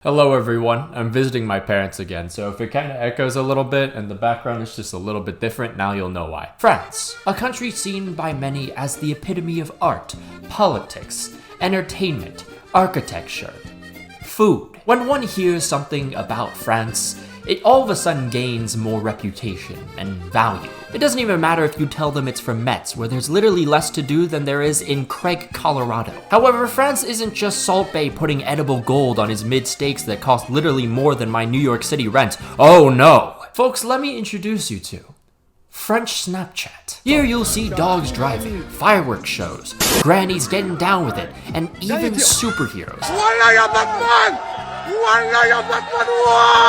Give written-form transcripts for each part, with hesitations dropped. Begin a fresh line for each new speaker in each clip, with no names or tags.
Hello everyone, I'm visiting my parents again, so if it kind of echoes a little bit and the background is just a little bit different, now you'll know why. France, a country seen by many as the epitome of art, politics, entertainment, architecture, food. When one hears something about France, it all of a sudden gains more reputation and value. It doesn't even matter if you tell them it's from Metz, where there's literally less to do than there is in Craig, Colorado. However, France isn't just Salt Bae putting edible gold on his mid-steaks that cost literally more than my New York City rent. Oh no! Folks, let me introduce you to French Snapchat. Here you'll see dogs driving, fireworks shows, grannies getting down with it, and even superheroes.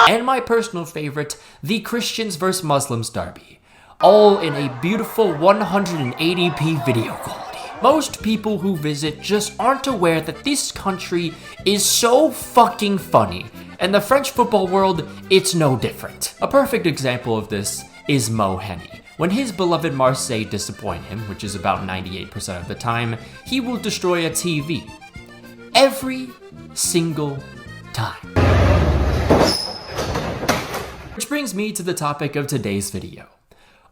And my personal favorite, the Christians vs. Muslims derby. All in a beautiful 180p video quality. Most people who visit just aren't aware that this country is so fucking funny, and the French football world, it's no different. A perfect example of this is Mo Henny. When his beloved Marseille disappoint him, which is about 98% of the time, he will destroy a TV. Every single time. Which brings me to the topic of today's video.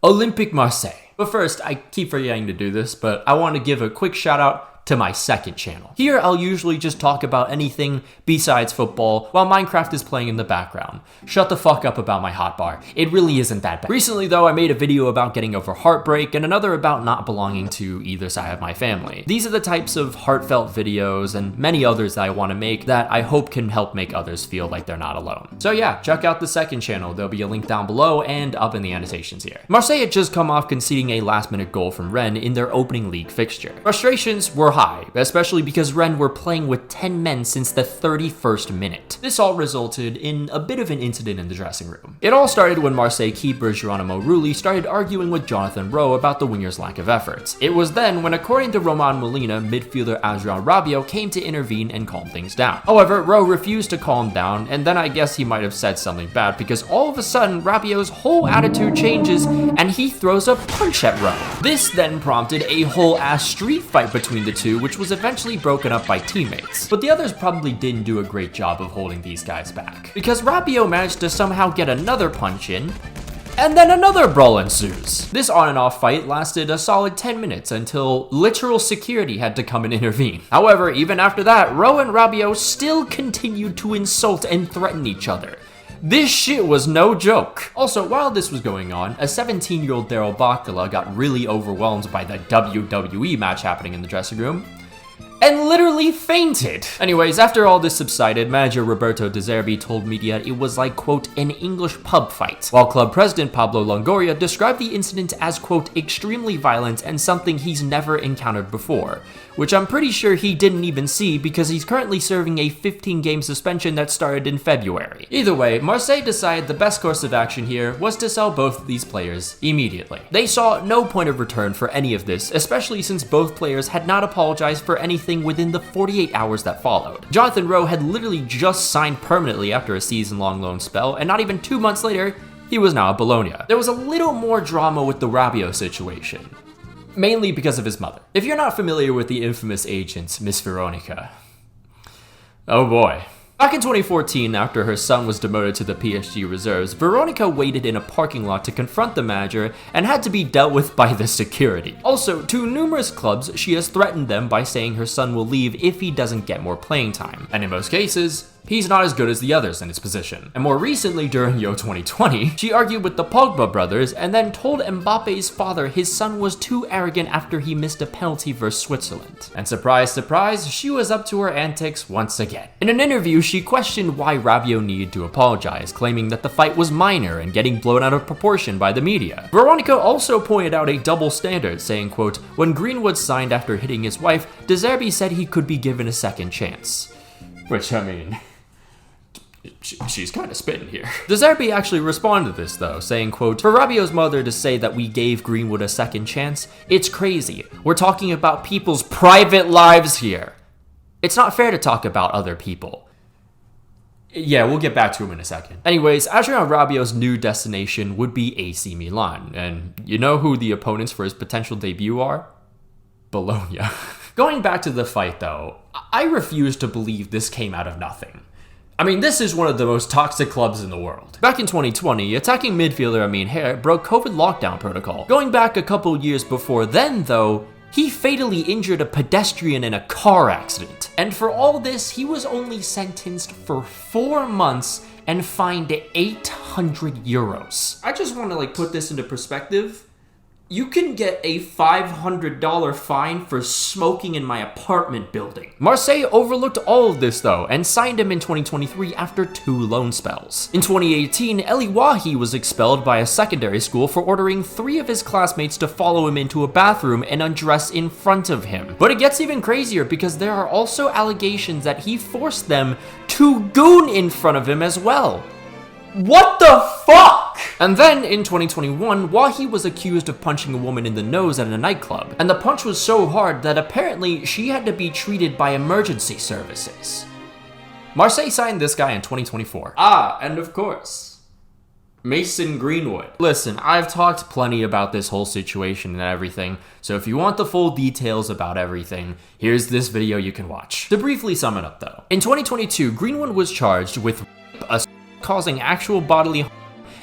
Olympique Marseille. But first, I keep forgetting to do this, but I want to give a quick shout out to my second channel. Here, I'll usually just talk about anything besides football while Minecraft is playing in the background. Shut the fuck up about my hotbar. It really isn't that bad. Recently, though, I made a video about getting over heartbreak and another about not belonging to either side of my family. These are the types of heartfelt videos and many others that I want to make that I hope can help make others feel like they're not alone. So yeah, check out the second channel. There'll be a link down below and up in the annotations here. Marseille had just come off conceding a last-minute goal from Rennes in their opening league fixture. Frustrations were high, especially because Rennes were playing with 10 men since the 31st minute. This all resulted in a bit of an incident in the dressing room. It all started when Marseille keeper Geronimo Rulli started arguing with Jonathan Rowe about the winger's lack of effort. It was then when, according to Romain Molina, midfielder Rabiot came to intervene and calm things down. However, Rowe refused to calm down, and then I guess he might have said something bad because all of a sudden Rabiot's whole attitude changes and he throws a punch at Rowe. This then prompted a whole ass street fight between the two, which was eventually broken up by teammates. But the others probably didn't do a great job of holding these guys back, because Rabiot managed to somehow get another punch in, and then another brawl ensues. This on and off fight lasted a solid 10 minutes until literal security had to come and intervene. However, even after that, Rowe and Rabiot still continued to insult and threaten each other. This shit was no joke. Also, while this was going on, a 17-year-old Daryl Bacala got really overwhelmed by the WWE match happening in the dressing room and literally fainted. Anyways, after all this subsided, manager Roberto De Zerbi told media it was like, quote, an English pub fight, while club president Pablo Longoria described the incident as, quote, extremely violent and something he's never encountered before, which I'm pretty sure he didn't even see because he's currently serving a 15-game suspension that started in February. Either way, Marseille decided the best course of action here was to sell both of these players immediately. They saw no point of return for any of this, especially since both players had not apologized for anything within the 48 hours that followed. Jonathan Rowe had literally just signed permanently after a season-long loan spell, and not even 2 months later, he was now at Bologna. There was a little more drama with the Rabiot situation, mainly because of his mother. If you're not familiar with the infamous agent, Miss Veronica, oh boy. Back in 2014, after her son was demoted to the PSG reserves, Veronica waited in a parking lot to confront the manager and had to be dealt with by the security. Also, to numerous clubs, she has threatened them by saying her son will leave if he doesn't get more playing time. And in most cases, he's not as good as the others in his position. And more recently, during Euro 2020, she argued with the Pogba brothers and then told Mbappe's father his son was too arrogant after he missed a penalty versus Switzerland. And surprise, surprise, she was up to her antics once again. In an interview, she questioned why Rabiot needed to apologize, claiming that the fight was minor and getting blown out of proportion by the media. Veronica also pointed out a double standard, saying, quote, when Greenwood signed after hitting his wife, De Zerbi said he could be given a second chance. Which, I mean, she's kind of spitting here. De Zerbi actually responded to this though, saying, quote, for Rabiot's mother to say that we gave Greenwood a second chance, it's crazy. We're talking about people's private lives here. It's not fair to talk about other people. Yeah, we'll get back to him in a second. Anyways, Rabiot's new destination would be AC Milan, and you know who the opponents for his potential debut are? Bologna. Going back to the fight though, I refuse to believe this came out of nothing. I mean, this is one of the most toxic clubs in the world. Back in 2020, attacking midfielder Amin Hair broke COVID lockdown protocol. Going back a couple years before then, though, he fatally injured a pedestrian in a car accident. And for all this, he was only sentenced for 4 months and fined 800 euros. I just want to put this into perspective. You can get a $500 fine for smoking in my apartment building. Marseille overlooked all of this though, and signed him in 2023 after 2 loan spells. In 2018, Eli Wahi was expelled by a secondary school for ordering 3 of his classmates to follow him into a bathroom and undress in front of him. But it gets even crazier because there are also allegations that he forced them to goon in front of him as well. What the fuck? And then in 2021, Wahi was accused of punching a woman in the nose at a nightclub, and the punch was so hard that apparently she had to be treated by emergency services. Marseille signed this guy in 2024. And of course, Mason Greenwood. Listen, I've talked plenty about this whole situation and everything, so if you want the full details about everything, here's this video you can watch. To briefly sum it up though, in 2022, Greenwood was charged with causing actual bodily harm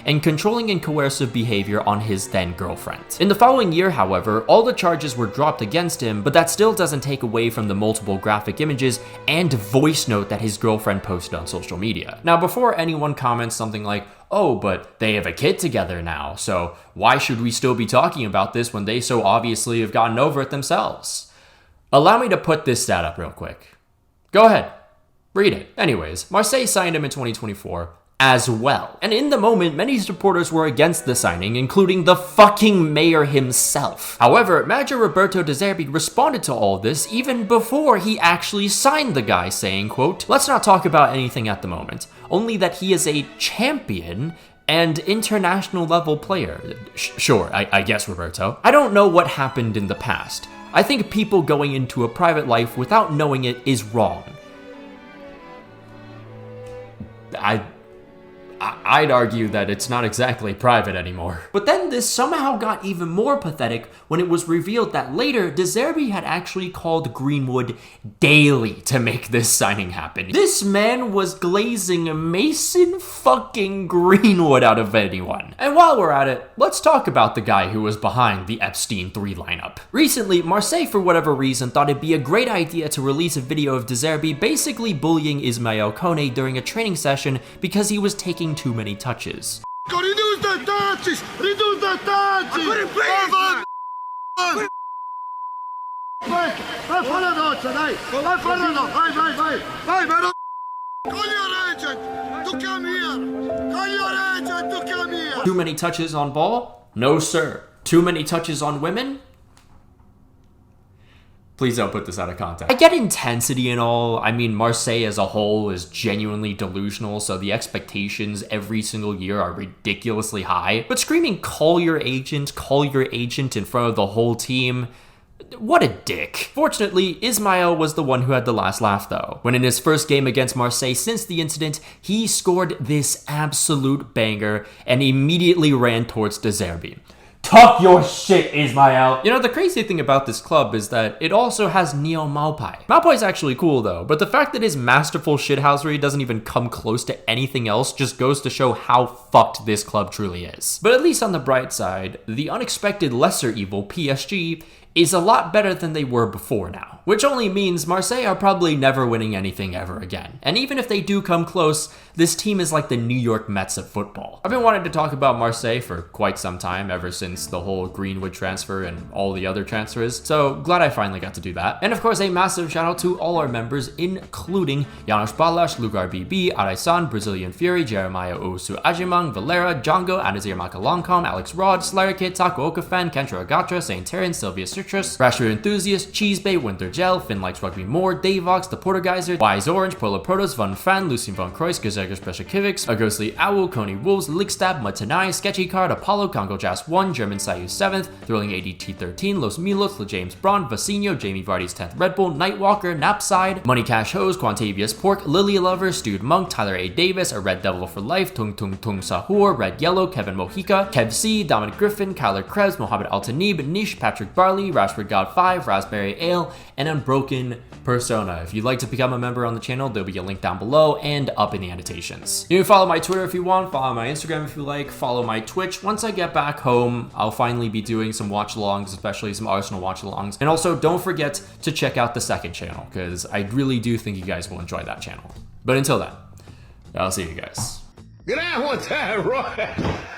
and controlling and coercive behavior on his then girlfriend. In the following year, however, all the charges were dropped against him, but that still doesn't take away from the multiple graphic images and voice note that his girlfriend posted on social media. Now, before anyone comments something like, oh, but they have a kid together now, so why should we still be talking about this when they so obviously have gotten over it themselves? Allow me to put this stat up real quick. Go ahead, read it. Anyways, Marseille signed him in 2024, as well. And in the moment, many supporters were against the signing, including the fucking mayor himself. However, manager Roberto De Zerbi responded to all this even before he actually signed the guy, saying, quote, "Let's not talk about anything at the moment, only that he is a champion and international level player." Sure, I guess, Roberto. I don't know what happened in the past. I think people going into a private life without knowing it is wrong. I'd argue that it's not exactly private anymore. But then this somehow got even more pathetic when it was revealed that later, De Zerbi had actually called Greenwood daily to make this signing happen. This man was glazing Mason fucking Greenwood out of anyone. And while we're at it, let's talk about the guy who was behind the Epstein 3 lineup. Recently, Marseille, for whatever reason, thought it'd be a great idea to release a video of De Zerbi basically bullying Ismail Kone during a training session because he was taking too many touches.
Reduce the touches! Reduce the touches! Vai fare doccia, dai! Vai fare doccia, vai! Call your agent to come here! Call your agent to come here!
Too many touches on ball? No, sir. Too many touches on women? Please don't put this out of context. I get intensity and all. I mean, Marseille as a whole is genuinely delusional, so the expectations every single year are ridiculously high. But screaming, call your agent in front of the whole team, what a dick. Fortunately, Ismail was the one who had the last laugh though. When in his first game against Marseille since the incident, he scored this absolute banger and immediately ran towards De Zerbi. Talk your shit, Ismail! You know, the crazy thing about this club is that it also has Neo Maupay. Maupay's actually cool though, but the fact that his masterful shithousery doesn't even come close to anything else just goes to show how fucked this club truly is. But at least on the bright side, the unexpected lesser evil PSG is a lot better than they were before now. Which only means Marseille are probably never winning anything ever again. And even if they do come close, this team is like the New York Mets of football. I've been wanting to talk about Marseille for quite some time, ever since the whole Greenwood transfer and all the other transfers, so glad I finally got to do that. And of course, a massive shout out to all our members, including Janos Balas, Lugar BB, Araisan, Brazilian Fury, Jeremiah Owusu Ajimang, Valera, Django, Anazir Makalongkom, Alex Rod, Slarikit, Taco Okafan, Kentra Agatra, Saint Terran, Sylvia Citrus, Rasher Enthusiast, Cheesebait, Winter Gel, Finn Likes Rugby More, Davox, The Portergeyser, Wise Orange, Polo Protos, Von Fan, Lucien Von Kreuz, Gazegers Beshakivics, A Ghostly Owl, Coney Wolves, Lickstab, Matanai, Sketchy Card, Apollo, Congo Jazz 1, German Sayu 7th, Thrilling ADT 13, Los Milos, James Braun, Vacinho, Jamie Vardy's 10th Red Bull, Nightwalker, Napside, Money Cash Hose, Quantavious Pork, Lily Lover, Stewed Monk, Tyler A. Davis, A Red Devil for Life, Tung Tung Tung Sahur, Red Yellow, Kevin Mojica, Kev C, Dominic Griffin, Kyler Krebs, Mohammed Altanib, Nish, Patrick Barley, Rashford God 5, Raspberry Ale, and Unbroken Persona. If you'd like to become a member on the channel, there'll be a link down below and up in the annotations. You can follow my Twitter if you want, follow my Instagram if you like, follow my Twitch. Once I get back home, I'll finally be doing some watch-alongs, especially some Arsenal watch-alongs. And also, don't forget to check out the second channel, because I really do think you guys will enjoy that channel. But until then, I'll see you guys.
Get out one time, right?